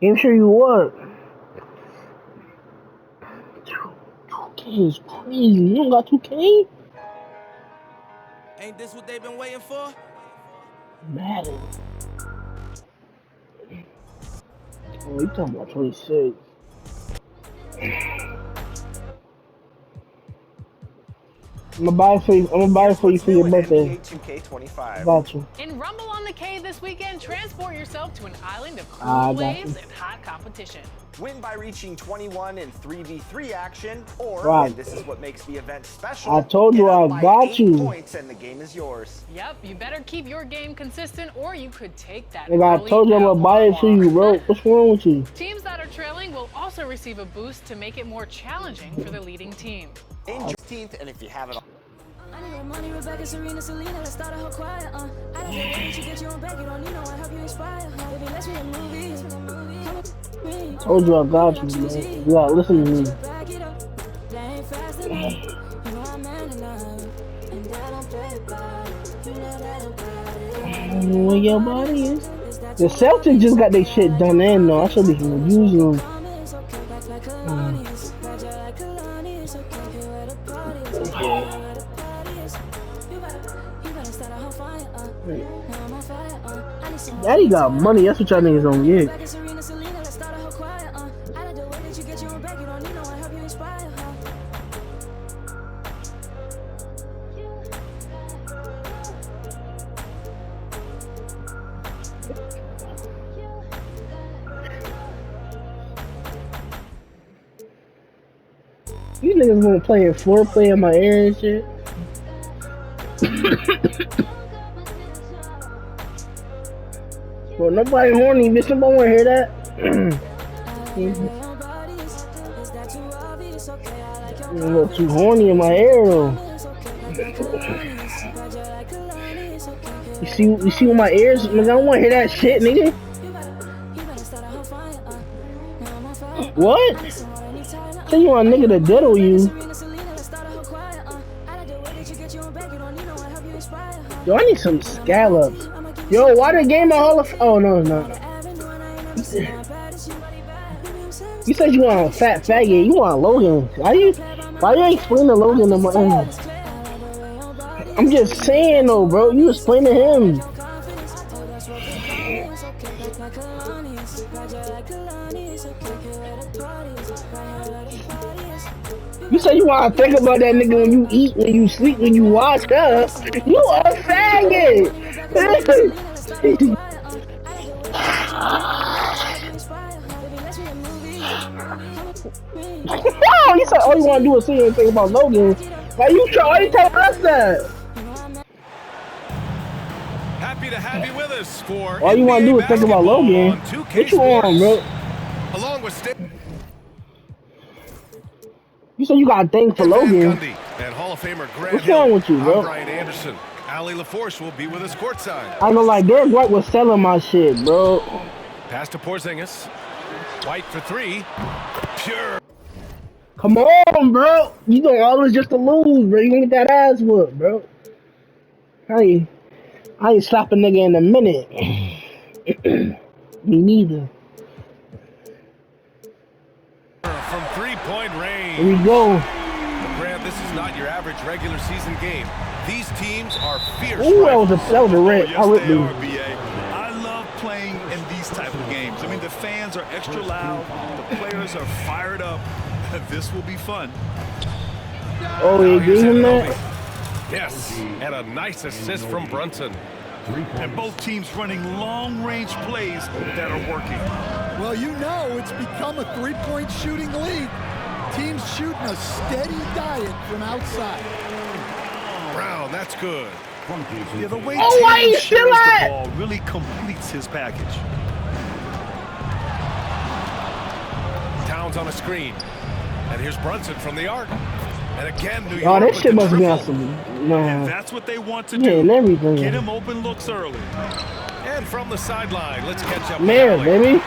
I'm sure you what? 2K is crazy. You don't got 2K? Ain't this what they've been waiting for? Madden. Oh, you talking about 26. I'm gonna buy it for you. I'm gonna buy it for you for your birthday. NBA 2K25. Got you. In Rumble on the K this weekend, transport yourself to an island of I cool got waves you. and hot competition. Win by reaching 21 in 3v3 action, or, Right. and this is what makes the event special, I told you get I up by got 8 you. points and the game is yours. Yep, you better keep your game consistent or you could take that Nigga, I early told you I'm gonna buy it for you, bro. What's wrong with you? Teams that are trailing will also receive a boost to make it more challenging for the leading team. In 16th, and if you have it all. I need money, Rebecca, Serena, Selena, let's start a whole choir, I don't know where you get you on back, you don't need no one, help you inspire, baby, let's be a movie, come with me. Told you I got you, man. You gotta listen to me. Back it up, they ain't fast enough, you know I'm man enough, and I don't play about it, you know that I'm I don't know where your body is. The Celtics just got their shit done in, though. I should be using them. Daddy got money, that's what y'all niggas don't get. You niggas gonna play in foreplay in my ear and shit. Well, nobody horny, bitch. Nobody wanna hear that. You a little too horny in my ear though. You see with my ears? Nigga, I don't wanna hear that shit, nigga. What? Say you want a nigga to diddle you. Yo, I need some scallops. Yo, why the game at Hall of... Oh, no, it's not. You said you want a fat faggot. You want Logan. Why you explain to Logan to my... I'm just saying, though, bro. You explain to him. You say you want to think about that nigga when you eat, when you sleep, when you wash up. You a faggot. Wow, you said all you want to do is sit here and think about Logan. Why you telling us that? Happy to have you with us for all you want to do is think about Logan. What you on, bro? Along with you said you got a thing for Logan. And Hall of Famer Grant What's wrong with you, bro? I'm Brian Anderson. Allie LaForce will be with us courtside. I know, like, Derek White was selling my shit, bro. Pass to Porzingis. White for three. Pure. Come on, bro. You don't always just to lose, bro. You gonna get that ass whooped, bro. I ain't slap a nigga in a minute. Me neither. From three-point range. Here we go. Grant, this is not your average regular season game. These teams are fierce. Ooh, that was a rip. Yes, they are, BA. I love playing in these type of games. I mean, the fans are extra loud. The players are fired up. This will be fun. Oh, he gave him that? Yes, and a nice assist from Brunson. And both teams running long-range plays that are working. Well, you know it's become a three-point shooting league. Teams shooting a steady diet from outside. Brown, that's good. Yeah, the way why Tatum you still shares the at? ball really completes his package. Towns on a screen. And here's Brunson from the arc. And again, New York. Oh, that shit must be on triple. some... Nah. And that's what they want to Yeah, do. and everything. Get him open looks early. And from the sideline, let's catch up. Man, baby.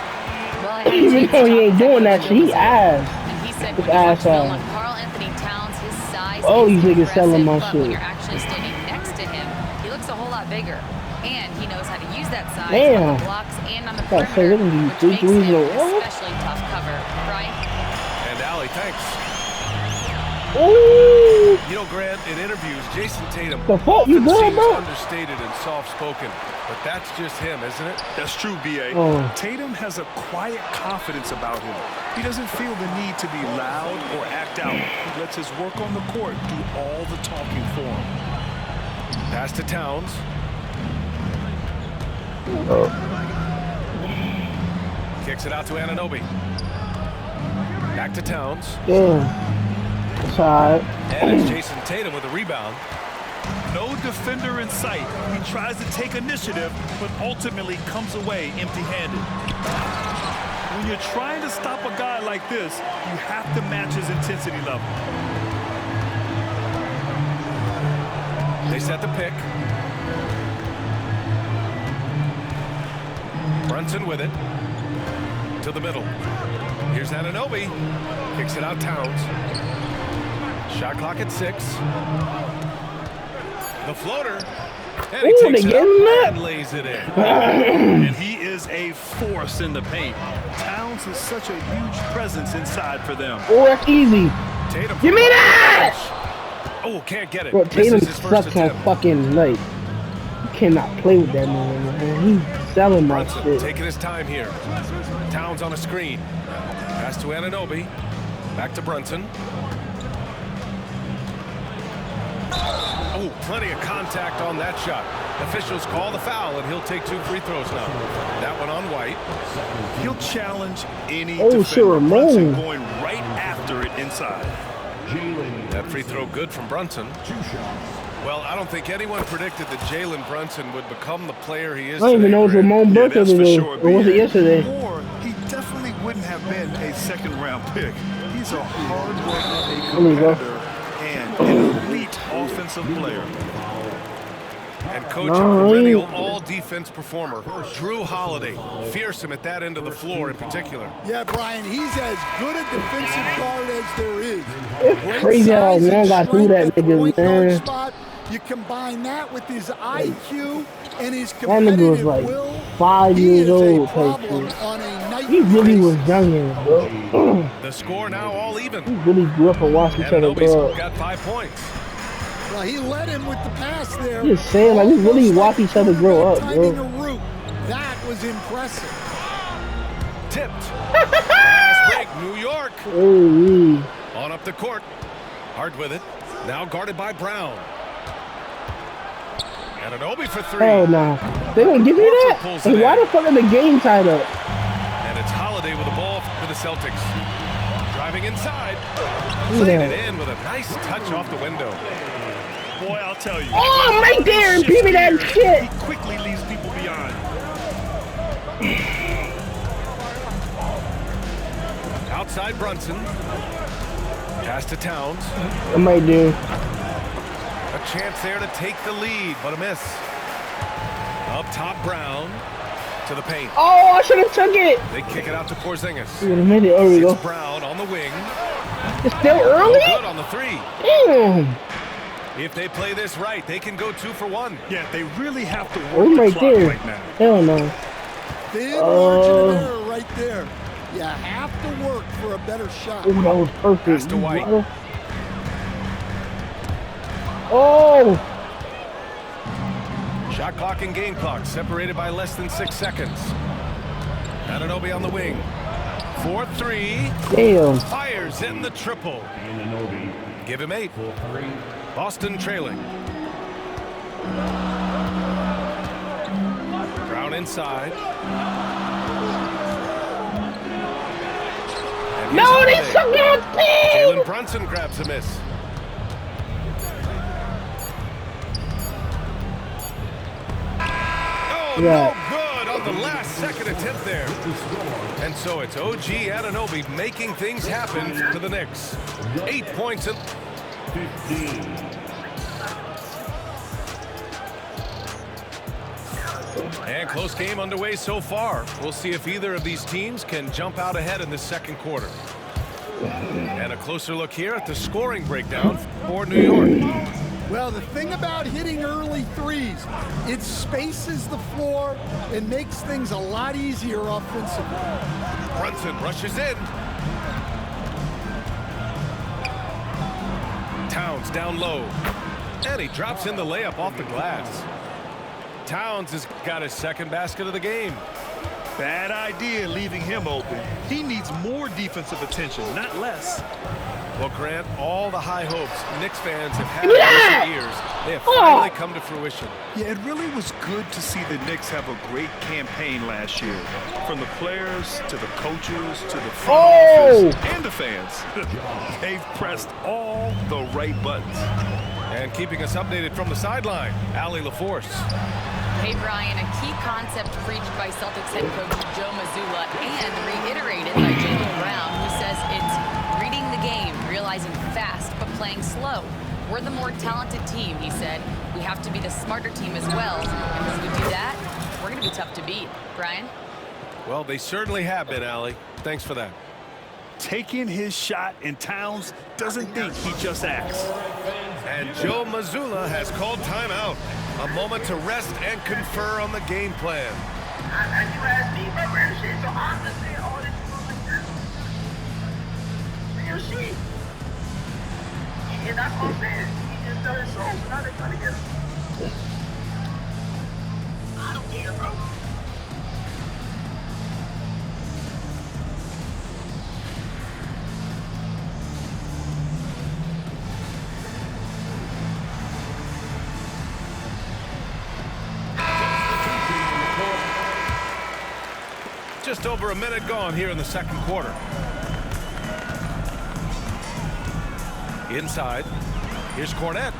Even though he ain't doing that shit, he ass. And he said His when you ass watch film out. on Karl Anthony Towns, his size Oh, is these niggas selling my impressive, but when shit. you're actually standing next to him, he looks a whole lot bigger. And he knows how to use use that size Damn. on the blocks and on the Gotta say, perimeter, look at these which three makes threes him in a an row. especially tough cover. Brian? And Allie, thanks. Ooh. You know, Grant, in interviews, Jason Tatum The fuck, you often good, seems bro? understated and soft-spoken, but that's just him, isn't it? That's true, B.A. Oh. Tatum has a quiet confidence about him. He doesn't feel the need to be loud or act out. He lets his work on the court do all the talking for him. Pass to Towns. Kicks it out to Anunoby. Back to Towns. Damn. It's alright. And it's Jason Tatum with a rebound. No defender in sight. He tries to take initiative, but ultimately comes away empty-handed. When you're trying to stop a guy like this, you have to match his intensity level. They set the pick. Brunson with it. To the middle. Here's Anunoby. Kicks it out Towns. Shot clock at 6. The floater. And he Ooh, takes they it get up him up. and lays it in. And he is a force in the paint. Towns is such a huge presence inside for them. Oh, that's easy. Tatum. Give me that! Oh, can't get it. Bro, Tatum Misses his first sucks on attempt. fucking, like, you cannot play with that man. He's selling my Brunson shit. taking his time here. Towns on a screen. Pass to Anunoby. Back to Brunson. Oh, plenty of contact on that shot. Officials call the foul, and he'll take 2 free throws now. That one on White. He'll challenge any Oh, defender. shit, Ramon. Brunson going right after it inside. That free throw good from Brunson. Well, I don't think anyone predicted that Jalen Brunson would become the player he is I don't even know if today, Ramon Yeah, Buck that's for today. sure. Or was it B.A. yesterday? Or he definitely wouldn't have been a second-round pick. He's a hard worker, a There we go. competitor, and an elite offensive player. And coach, No, a he- perennial all-defense performer, Drew Holiday, fearsome at that end of the floor in particular. Yeah, Brian, he's as good a defensive guard as there is. It's crazy how Size and long I threw strength that at the nigga, point guard man. spot. You combine that with his IQ and his That nigga was competitive like will. 5 He years is a old, type problem shit. on a nightly He really was basis. young, bro. The score now all even. He really grew up and watched each other Anunoby's grow up. got 5 points. Well, he led him with the pass there. Just saying, like, we really Almost watch each other grow up, timing bro. a route. That was impressive. Tipped. Fast break, New York. Holy. On up the court. Hard with it. Now guarded by Brown. Anunoby for 3. Hell nah. They don't give me Horford that? pulls Hey, it why in. the fuck are the game tied up? And it's Holiday with the ball for the Celtics. Driving inside. Look Played at it that. in with a nice touch off the window. Boy, I'll tell you. Oh, I'm right there and beat me that shit. He quickly leaves people beyond. Outside Brunson. Pass to Towns. I'm right there. A chance there to take the lead, but a miss. Up top, Brown to the paint. Oh, I should have took it. They kick it out to Porzingis. Wait a minute. Oh, we go. It's Brown on the wing. It's still early? Good on the 3. Damn. If they play this right, they can go 2 for 1. Yeah, they really have to Oh, work I'm the right clock there. right now. Hell no. Thin margin of error right there. You have to work for a better shot. Oh, that was perfect. Pass to White. Oh. Shot clock and game clock separated by less than 6 seconds. Anunoby on the wing. 4-3. Damn. Fires in the triple. Give him 8. Boston trailing. Brown inside. And here's No, they Holiday. suck at me. Jalen Brunson grabs a miss. Oh, Yeah. no good on the last second attempt there. And so it's OG Anunoby making things happen to the Knicks. 8 points. And close game underway so far. We'll see if either of these teams can jump out ahead in the second quarter. And a closer look here at the scoring breakdown for New York. Well, the thing about hitting early threes, it spaces the floor and makes things a lot easier offensively. Brunson rushes in. Towns down low. And he drops in the layup off the glass. Towns has got his second basket of the game. Bad idea leaving him open. He needs more defensive attention, not less. Well, Grant, all the high hopes Knicks fans have had in recent years, they have finally come to fruition. Yeah, it really was good to see the Knicks have a great campaign last year. From the players, to the coaches, to the front office, and the fans. They've pressed all the right buttons. And keeping us updated from the sideline, Allie LaForce. Hey, Brian, a key concept preached by Celtics head coach Joe Mazzulla and reiterated by Jaylen Brown, who says it's reading the game, realizing fast but playing slow. We're the more talented team, he said. We have to be the smarter team as well. And when we do that, we're going to be tough to beat. Brian? Well, they certainly have been, Allie. Thanks for that. Taking his shot, and Towns doesn't think, he just acts. And Joe Mazzulla has called timeout. A moment to rest and confer on the game plan. And you asked me for real shit, so I'm just saying all this real shit. And that's what I'm saying. He just done it so now they're trying to get him. I don't care, bro. Just over a minute gone here in the second quarter. Inside. Here's Kornet.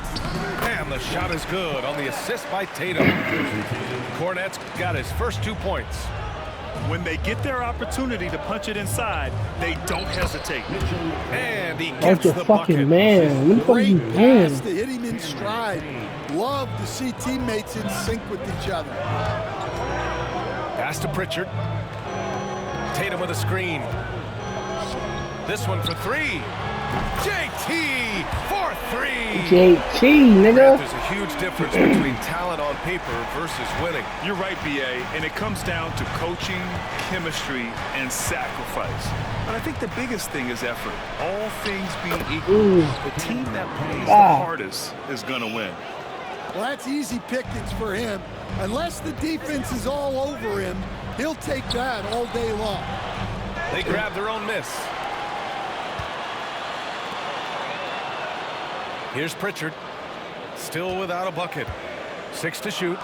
And the shot is good on the assist by Tatum. Kornet's got his first 2 points. When they get their opportunity to punch it inside, they don't hesitate. And he That's gets your the fucking bucket. man. What the fuck are you Great doing? pass to hit him in stride. Love to see teammates in sync with each other. Pass to Pritchard. Tatum with a screen. This one for three. JT for three. JT, nigga. There's a huge difference between talent on paper versus winning. You're right, BA, and it comes down to coaching, chemistry, and sacrifice. But I think the biggest thing is effort. All things being equal, the team that plays the hardest is going to win. Well, that's easy pickings for him. Unless the defense is all over him, he'll take that all day long. They grab their own miss. Here's Pritchard, still without a bucket. 6 to shoot.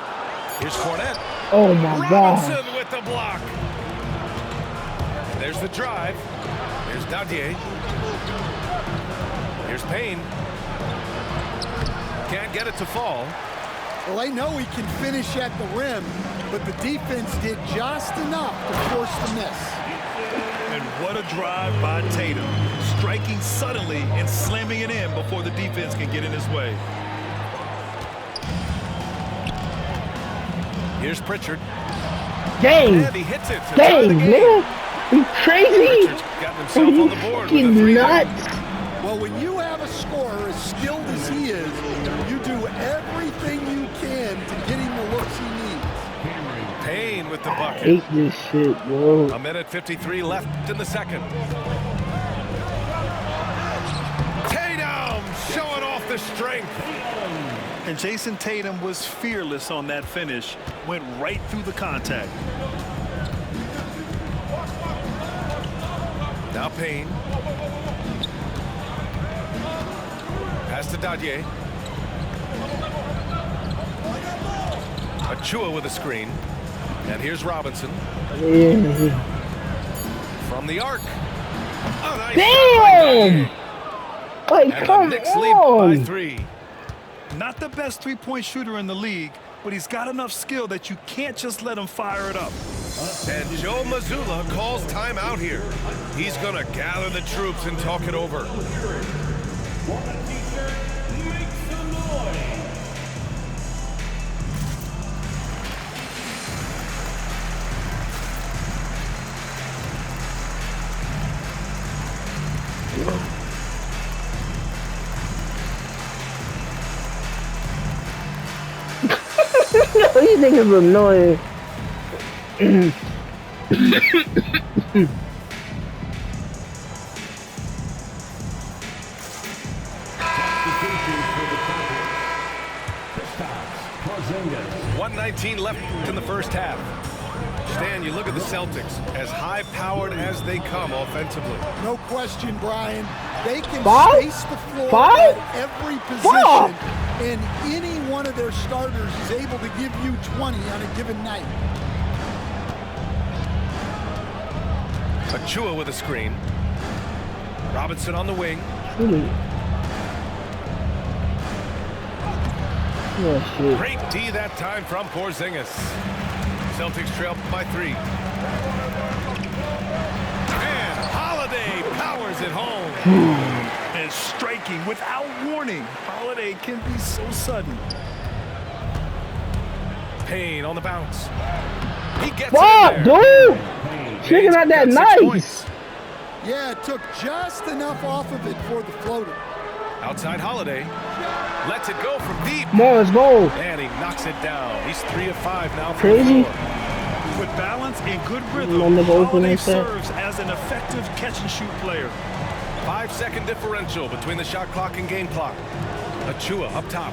Here's Kornet. Oh my God. Robinson with the block. There's the drive. Here's Dadier. Here's Payne. Can't get it to fall. Well, they know he can finish at the rim, but the defense did just enough to force the miss. And what a drive by Tatum, striking suddenly and slamming it in before the defense can get in his way. Here's Pritchard. Dang. And he hits it to tie the Dang, game. nigga. You crazy? Pritchard's gotten himself on the board with a fucking 3. nuts. Well, when you have a scorer as skilled as he is, you do everything you can to get him the looks he needs. Payne with the bucket. Hate this shit, bro. A minute 53 left in the second. Tatum showing off the strength. And Jason Tatum was fearless on that finish, went right through the contact. Now Payne. Pass to Dadier. Achua with a screen. And here's Robinson. Yeah. From the arc. A nice Damn! shot by Dadier. Like, And come the Knicks lead by on. 3. Not the best three-point shooter in the league, but he's got enough skill that you can't just let him fire it up. And Joe Mazzulla calls timeout here. He's going to gather the troops and talk it over. nigga's annoying. Porzingis. 1:19 left in the first half. Stan, you look at the Celtics, as high-powered as they come offensively. No question, Brian. They can Five? space the floor Five? at every Five? position, and any one of their starters is able to give you 20 on a given night. Achua with a screen. Robinson on the wing. Oh, shit. Great D that time from Porzingis. Celtics trail by 3. And Holiday powers it home. And striking without warning. Holiday can be so sudden. Payne on the bounce. He gets Fuck, it there. dude! Nigga not that Got 6 nice. points. Yeah, it took just enough off of it for the floater. Outside Holiday. Lets it go from deep. Come on, let's go. And he knocks it down. He's 3 of 5 now. Crazy. With balance and good No rhythm, nigga open Holiday like that. serves as an effective catch-and-shoot player. 5-second differential between the shot clock and game clock. Achua up top.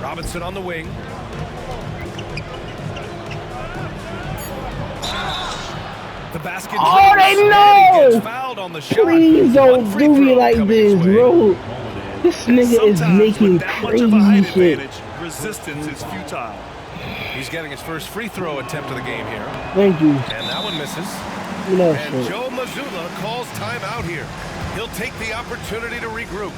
Robinson on the wing. The basket. Oh, they And he know! gets fouled on the shot. Please One don't free do me throw like coming this, his way. bro. This nigga is Sometimes making with that much of a height crazy shit. advantage, resistance is futile. He's getting his first free throw attempt of the game here. Thank you. And that one misses. You know And shit. Joe Mazzulla calls timeout here. He'll take the opportunity to regroup.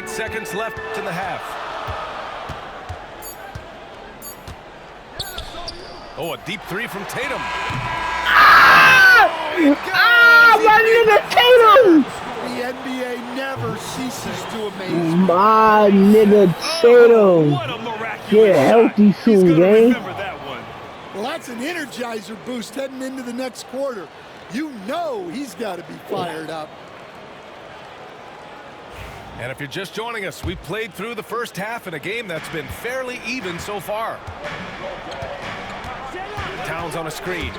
Seconds left in the half. Oh, a deep 3 from Tatum. My nigga Tatum! The NBA never ceases to amaze me. My nigga Tatum. What a miraculous Get healthy shot. soon, He's gonna gang. remember that one. Well, that's an energizer boost heading into the next quarter. You know he's got to be fired up. And if you're just joining us, we played through the first half in a game that's been fairly even so far. Towns on a screen.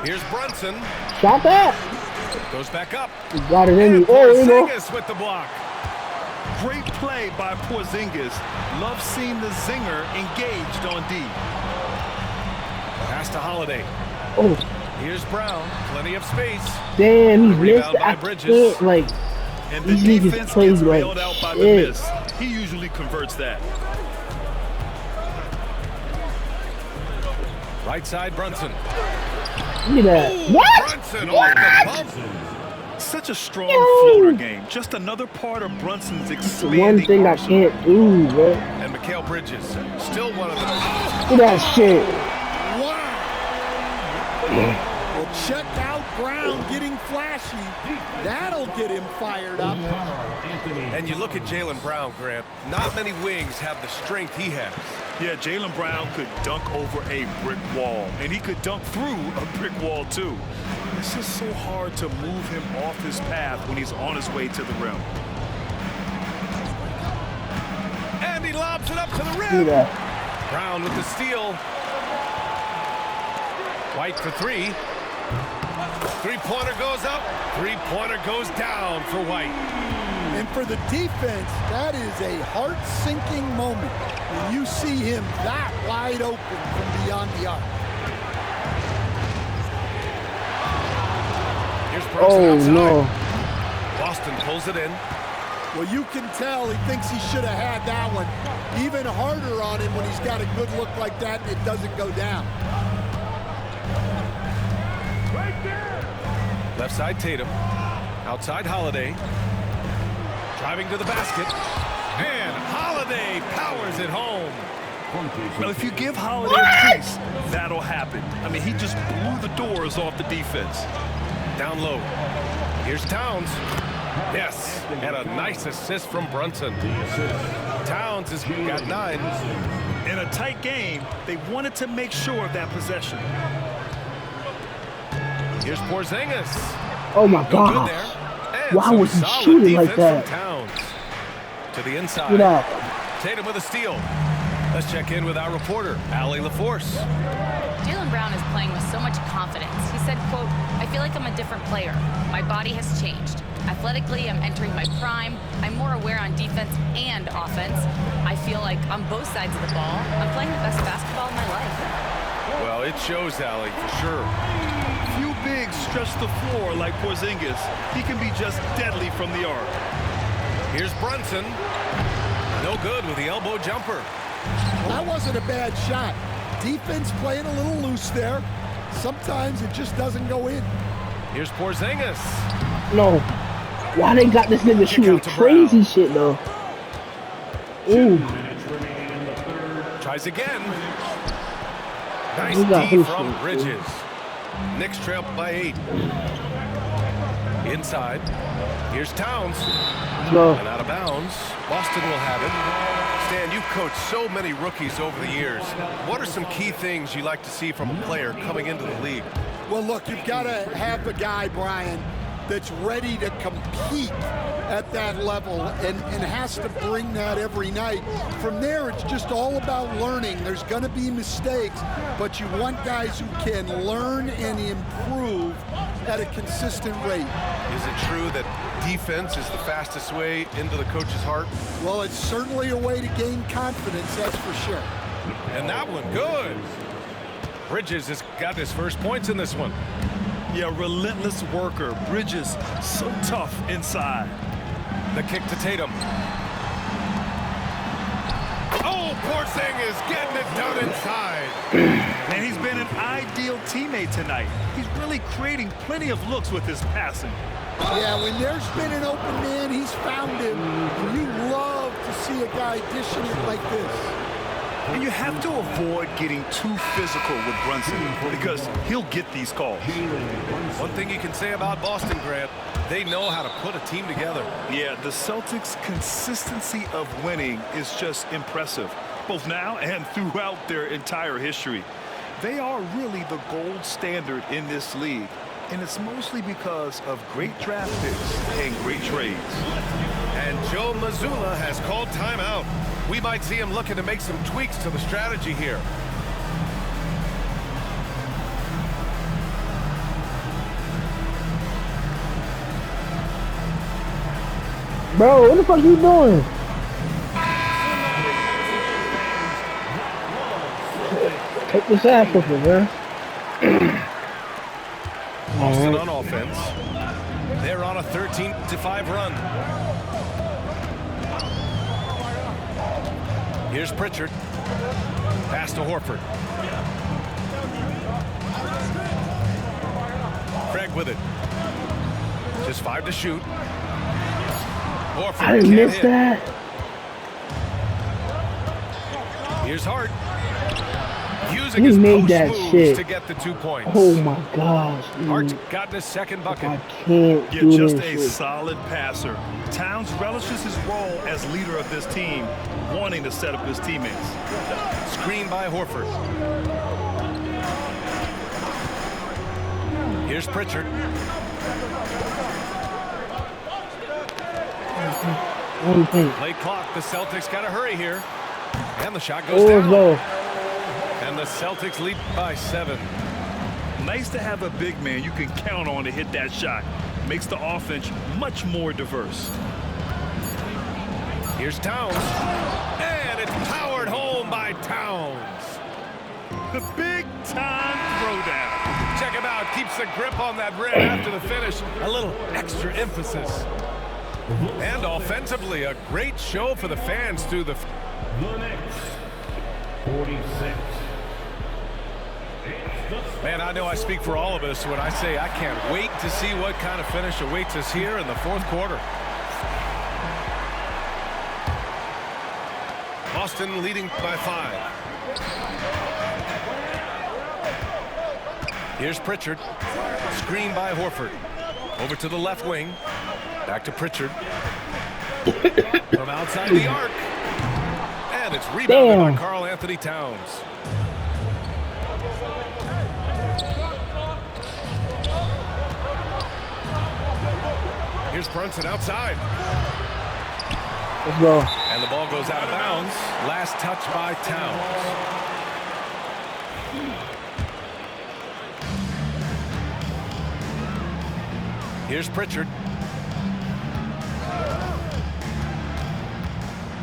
Here's Brunson. Shot that. Goes back up. You got it in And you. Oh, there you go. Porzingis with the block. Great play by Porzingis. Love seeing the zinger engaged on D. Pass to Holiday. Oh, Here's Brown. Plenty of space. damn, he missed. Rebound by I Bridges. can't, like, And the these niggas defense play gets like bailed out by the shit. miss. He usually converts that. Right side, Brunson. Look at that. What? Brunson What? off the bump. Such a strong Yo. floater game. Just another part of Brunson's The expanding one thing I arsenal. can't do, bro. And Mikal Bridges. Still one of them. Look at that shit. Wow. Well, check out Brown getting flashy. That'll get him fired up. And you look at Jaylen Brown, Grant. Not many wings have the strength he has. Yeah, Jaylen Brown could dunk over a brick wall, and he could dunk through a brick wall, too. It's just so hard to move him off his path when he's on his way to the rim. And he lobs it up to the Look at rim. that. Brown with the steal. White for 3. Three-pointer goes up. Three-pointer goes down for White. And for the defense, that is a heart-sinking moment when you see him that wide open from beyond the arc. Brunson Oh, outside. no. Boston pulls it in. Well, you can tell he thinks he should have had that one. Even harder on him when he's got a good look like that and it doesn't go down. Left side Tatum. Outside Holiday. Driving to the basket. And Holiday powers it home. Well, if you give Holiday a piece, that'll happen. I mean, he just blew the doors off the defense. Down low. Here's Towns. Yes, and a nice assist from Brunson. Towns has got 9. In a tight game, they wanted to make sure of that possession. Here's Porzingis. Oh my No good God. there. And Why some was he solid shooting like defense that? from Towns. To the inside. Get up. Tatum with a steal. Let's check in with our reporter, Allie LaForce. Jaylen Brown is playing with so much confidence. He said, quote, "I feel like I'm a different player. My body has changed. Athletically, I'm entering my prime. I'm more aware on defense and offense. I feel like on both sides of the ball, I'm playing the best basketball of my life." Well, it shows, Allie, for sure. Few bigs stretch the floor like Porzingis. He can be just deadly from the arc. Here's Brunson. No good with the elbow jumper. Well, that wasn't a bad shot. Defense playing a little loose there. Sometimes it just doesn't go in. Here's Porzingis. No. Why they got this nigga shooting out to crazy Brown. shit though? Ooh. Tries again. Nice We got D him from shit, Bridges. Knicks trail by 8. Inside. Here's Towns. No. And out of bounds. Boston will have it. Stan, you've coached so many rookies over the years. What are some key things you like to see from a player coming into the league? Well, look, you've got to have a guy, Brian, that's ready to compete at that level and has to bring that every night. From there, it's just all about learning. There's going to be mistakes, but you want guys who can learn and improve at a consistent rate. Is it true that defense is the fastest way into the coach's heart? Well, it's certainly a way to gain confidence, that's for sure. And that one, good. Bridges has got his first points in this one. Yeah, relentless worker. Bridges, so tough inside. The kick to Tatum. Oh, Porzingis getting it done inside. And he's been an ideal teammate tonight. He's really creating plenty of looks with his passing. Yeah, when there's been an open man, he's found him. And you love to see a guy dishing it like this. And you have to avoid getting too physical with Brunson because he'll get these calls. One thing you can say about Boston, Grant, they know how to put a team together. Yeah, the Celtics' consistency of winning is just impressive, both now and throughout their entire history. They are really the gold standard in this league, and it's mostly because of great draft picks and great trades. And Joe Mazzulla has called timeout. We might see him looking to make some tweaks to the strategy here. Bro, what the fuck you doing? Take this ass off it, man. Boston on offense. They're on a 13-5 run. Here's Pritchard. Pass to Horford. Craig with it. Just 5 to shoot. Horford I didn't can't miss hit. that. Here's Hart. Using He his made post that moves shit. to get the 2 points. Oh my gosh. Hart's Dude. gotten his second I bucket. can't Yeah, do just this a shit. solid passer. Towns relishes his role as leader of this team, wanting to set up his teammates. Screen by Horford. Here's Pritchard. One thing. Late clock. The Celtics got to hurry here. And the shot goes Oh, down. go. And the Celtics lead by 7. Nice to have a big man you can count on to hit that shot. Makes the offense much more diverse. Here's Towns. And it's powered home by Towns. The big time throwdown. Check him out. Keeps the grip on that rim after the finish. A little extra emphasis. And offensively, a great show for the fans through the... The next 46. Man, I know I speak for all of us when I say I can't wait to see what kind of finish awaits us here in the fourth quarter. Boston leading by 5. Here's Pritchard. Screen by Horford. Over to the left wing. Back to Pritchard. From outside the arc. And it's rebounded by Karl Anthony Towns. Here's Brunson outside. Let's go. And the ball goes out of bounds. Last touch by Towns. Here's Pritchard.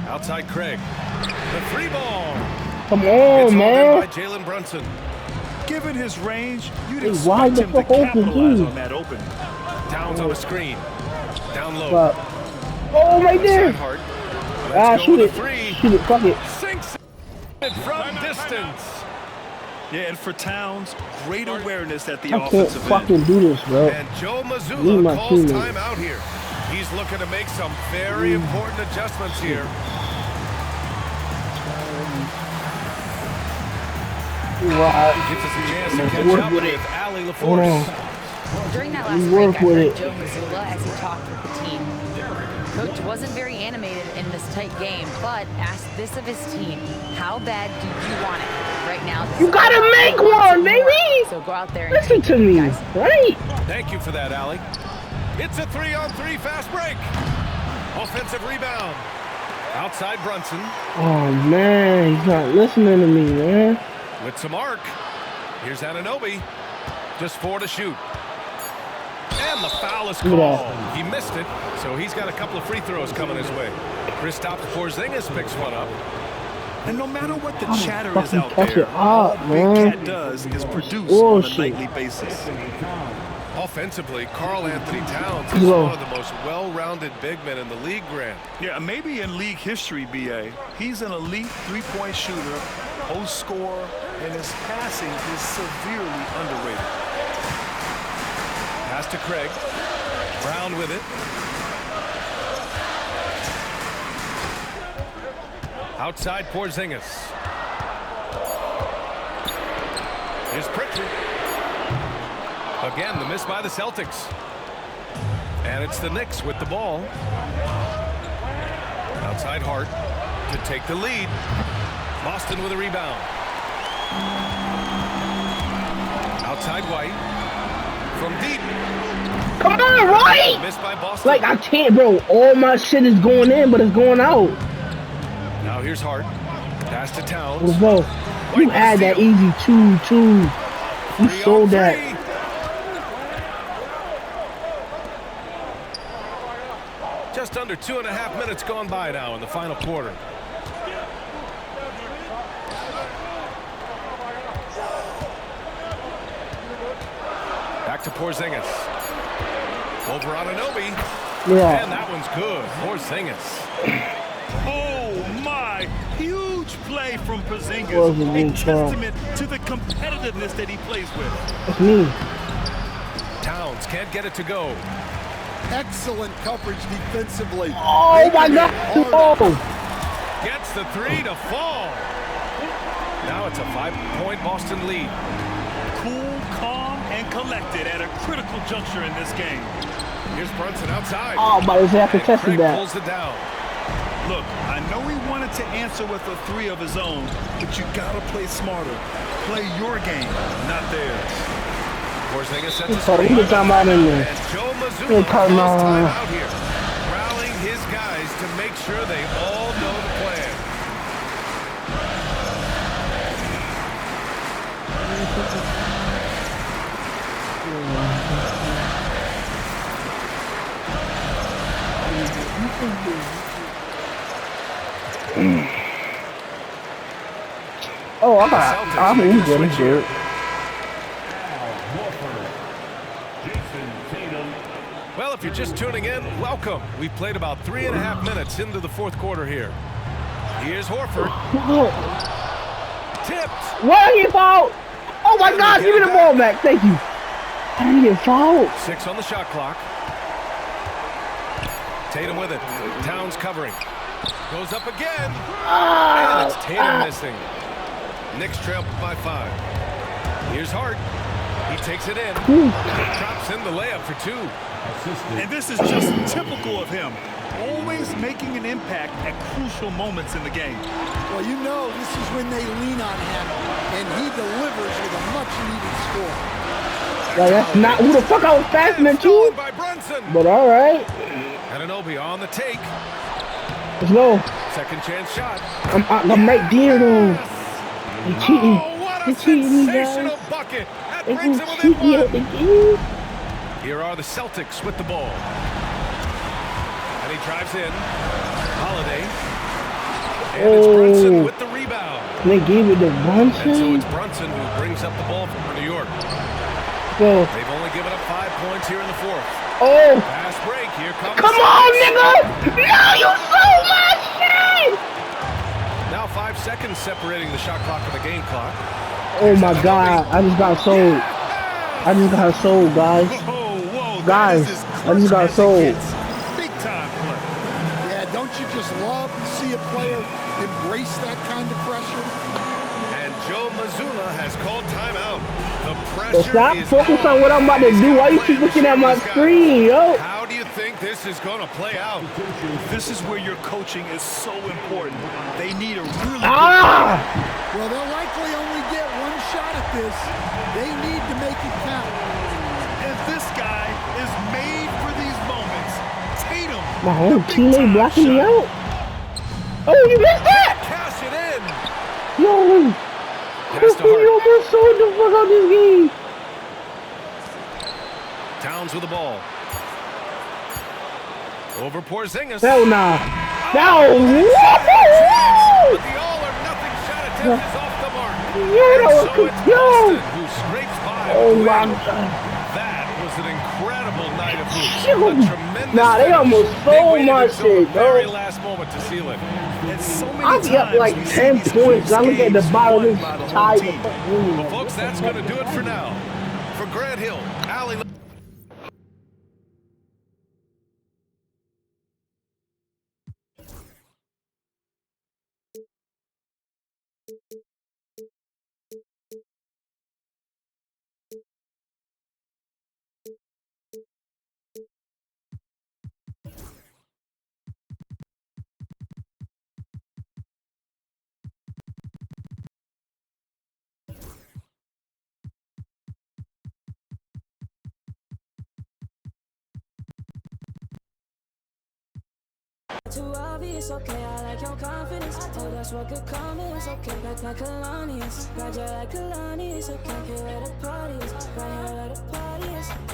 Outside Craig. The 3 ball. Come It's on, man. by Jalen Brunson. Given his range, you'd Hey, why expect the him to fuck open, capitalize dude? on that open. Towns on the screen. Down low. But, oh, right there. Hart. Ah, Let's go shoot with it. a 3. Shoot it. Fuck it. Sinks it from distance. Yeah, and for Towns, great awareness at the I can't offensive end. fucking do this, bro. And Joe Leave Mazzulla my calls teammate. time out here. He's looking to make some very important adjustments here. Right. Gives us a chance to Let's catch work up with with it. Ali Hold on. LaForce. During that We last work break, I with heard it. Joe Mazzulla as he talked with the team. Coach wasn't very animated in this tight game, but asked this of his team: how bad do you want it? Right now, this You gotta is make all one, they want. baby. So go out there and Listen take to it, me, guys. right? Thank you for that, Ali. It's a 3-on-3 fast break. Offensive rebound. Outside Brunson Oh man, he's not listening to me, man. with some arc. Here's Anunoby. Just 4 to shoot. And the foul is Look at called. that. He missed it, so he's got a couple of free throws coming his way. Kristaps Porzingis picks one up. And no matter what the Oh, chatter is fucking out catch there, it all up, Big man. Cat does is produce on a Bullshit. nightly basis. Offensively, Karl Anthony Towns is Yo. one of the most well-rounded big men in the league, Grant. Yeah, maybe in league history, BA, he's an elite three-point shooter, post scorer, and his passing is severely underrated. Pass to Craig. Brown with it. Outside Porzingis. Here's Pritchard. Again, the miss by the Celtics. And it's the Knicks with the ball. Outside Hart to take the lead. Boston with a rebound. Outside White. From deep. Come on, right? Missed by Boston. Like, I can't, bro. All my shit is going in, but it's going out. Now here's Hart. Pass to Towns. Let's go. You had that easy 2-2. You sold that. Just under 2.5 minutes gone by now in the final quarter. Back to Porzingis. Over Anunoby. Yeah. And that one's good. Porzingis. Oh my! Huge play from Porzingis. Wasn't A me, Charles. testament to the competitiveness that he plays with. It's me. Towns can't get it to go. Excellent coverage defensively. Oh my God. Oh. Gets the 3 to fall. Now it's a 5-point Boston lead. Cool, calm, and collected at a critical juncture in this game. Here's Brunson outside. Oh, but it's after And testing Craig that. pulls it down. Look, I know he wanted to answer with a 3 of his own, but you gotta play smarter. Play your game, not theirs. Porzingis sets a So he screen. was talking about in there. And Joe Hey, Mazzulla calls come time on. out here, rallying his guys to make sure they all know the plan. Oh, I'm good. I'm good. you're just tuning in, welcome. We've played about 3.5 minutes into the fourth quarter here. Here's Horford. Tipped. Why did he foul? Oh my God, give me the ball back. Thank you. I didn't get fouled. 6 on the shot clock. Tatum with it. Towns covering. Goes up again. And it's Tatum missing. Knicks trail by 5. Here's Hart. He takes it in. Drops in the layup for 2. And this is just typical of him. Always making an impact at crucial moments in the game. Well, you know this is when they lean on him, and he delivers with a much-needed score. Like, that's not who the fuck I was passing it to. By Brunson. But all right. Anunoby on the take. Let's go. Second chance shot. I'm right there, though. They cheating. Oh, what They a cheating me, guys. sensational bucket. That They brings can him cheat me within out the 1. game. Here are the Celtics with the ball. And he drives in. Holiday. And it's Brunson with the rebound. They gave it to And so Brunson. it's Brunson who brings up the ball for New York. Go. They've only given up 5 points here in the fourth. Oh. Fast break. Here comes. Come on, nigga. No, you stole my shit. Now 5 seconds separating the shot clock from the game clock. Oh my God. I just got sold. I just got sold, guys. Whoa, Guys, that is as I just got clutch as it sold. gets. Big time play. Yeah, don't you just love to see a player embrace that kind of pressure? And Joe Mazzulla has called timeout. The So pressure stop is focusing on what I'm about to do. Why you keep looking at my screen, yo? How do you think this is going to play out? This is where your coaching is so important. They need a really Well, they'll likely only get one shot at this. They need to make it count. And this guy is made for these moments. Tatum. My whole teammate blocking me out. Oh, you missed that? Cash it in. Yo, Pass to you Hart. almost sold the fuck out this game. Towns with the ball. Over Porzingis. Hell nah. No. But the all-or-nothing shot attempt is off the mark. Yo, that was So it's yo. Boston who scrapes by. Oh with the my win. God. That was an incredible night of hoops. Yo. A tremendous Nah, they finish. almost They stole waited my until shit, the bro. very last moment to seal it. And so many I'll be up times like we see 10 these points. I look at the games bottom won of by the this whole tie. team. Well, folks, that's going to do it for now. For Grant Hill, Allie. Too obvious, okay, I like your confidence. Oh, that's what good comments, okay, back like Kalani's. Roger like Kalani's, okay, here at the parties, right here at the parties.